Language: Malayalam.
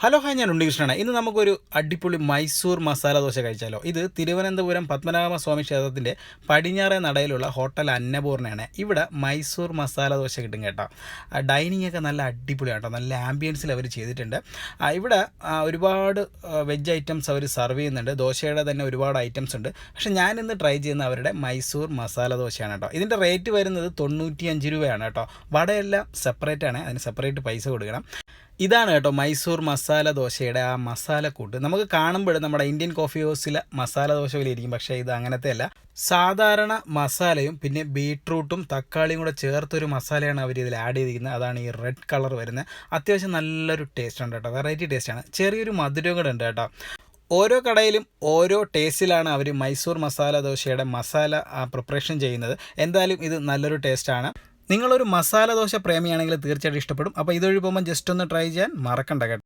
ഹലോ ഹായ്, ഞാൻ ഉണ്ണികൃഷ്ണനാണ്. ഇന്ന് നമുക്കൊരു അടിപൊളി മൈസൂർ മസാല ദോശ കഴിച്ചാലോ. ഇത് തിരുവനന്തപുരം പത്മനാഭസ്വാമി ക്ഷേത്രത്തിൻ്റെ പടിഞ്ഞാറേ നടയിലുള്ള ഹോട്ടൽ അന്നപൂർണ്ണയാണ്. ഇവിടെ മൈസൂർ മസാല ദോശ കിട്ടും കേട്ടോ. ഡൈനിങ് ഒക്കെ നല്ല അടിപൊളിയാണ് കേട്ടോ. നല്ല ആംബിയൻസിൽ അവർ ചെയ്തിട്ടുണ്ട്. ഇവിടെ ഒരുപാട് വെജ് ഐറ്റംസ് അവർ സെർവ് ചെയ്യുന്നുണ്ട്. ദോശയുടെ തന്നെ ഒരുപാട് ഐറ്റംസ് ഉണ്ട്. പക്ഷേ ഞാനിന്ന് ട്രൈ ചെയ്യുന്ന അവരുടെ മൈസൂർ മസാല ദോശയാണ് കേട്ടോ. ഇതിൻ്റെ റേറ്റ് വരുന്നത് 95 രൂപയാണ് കേട്ടോ. വടയെല്ലാം സെപ്പറേറ്റ് ആണ്, അതിന് സെപ്പറേറ്റ് പൈസ കൊടുക്കണം. ഇതാണ് കേട്ടോ മൈസൂർ മസാല ദോശയുടെ ആ മസാലക്കൂട്ട്. നമുക്ക് കാണുമ്പോൾ നമ്മുടെ ഇന്ത്യൻ കോഫി ഹൗസിലെ മസാല ദോശ പോലെ ഇരിക്കും, പക്ഷേ ഇത് അങ്ങനത്തെ അല്ല. സാധാരണ മസാലയും പിന്നെ ബീട്രൂട്ടും തക്കാളിയും കൂടെ ചേർത്തൊരു മസാലയാണ് അവർ ഇതിൽ ആഡ് ചെയ്തിരിക്കുന്നത്. അതാണ് ഈ റെഡ് കളർ വരുന്നത്. അത്യാവശ്യം നല്ലൊരു ടേസ്റ്റ് ഉണ്ട് കേട്ടോ, വെറൈറ്റി ടേസ്റ്റാണ്. ചെറിയൊരു മധുരം കൂടെ ഉണ്ട് കേട്ടോ. ഓരോ കടയിലും ഓരോ ടേസ്റ്റിലാണ് അവർ മൈസൂർ മസാല ദോശയുടെ മസാല പ്രിപ്പറേഷൻ ചെയ്യുന്നത്. എന്തായാലും ഇത് നല്ലൊരു ടേസ്റ്റാണ്. നിങ്ങളൊരു മസാല ദോശ പ്രേമിയാണെങ്കിൽ തീർച്ചയായിട്ടും ഇഷ്ടപ്പെടും. അപ്പോൾ ഇതൊഴി പോകുമ്പോൾ ജസ്റ്റ് ഒന്ന് ട്രൈ ചെയ്യാൻ മറക്കണ്ട കേട്ടോ.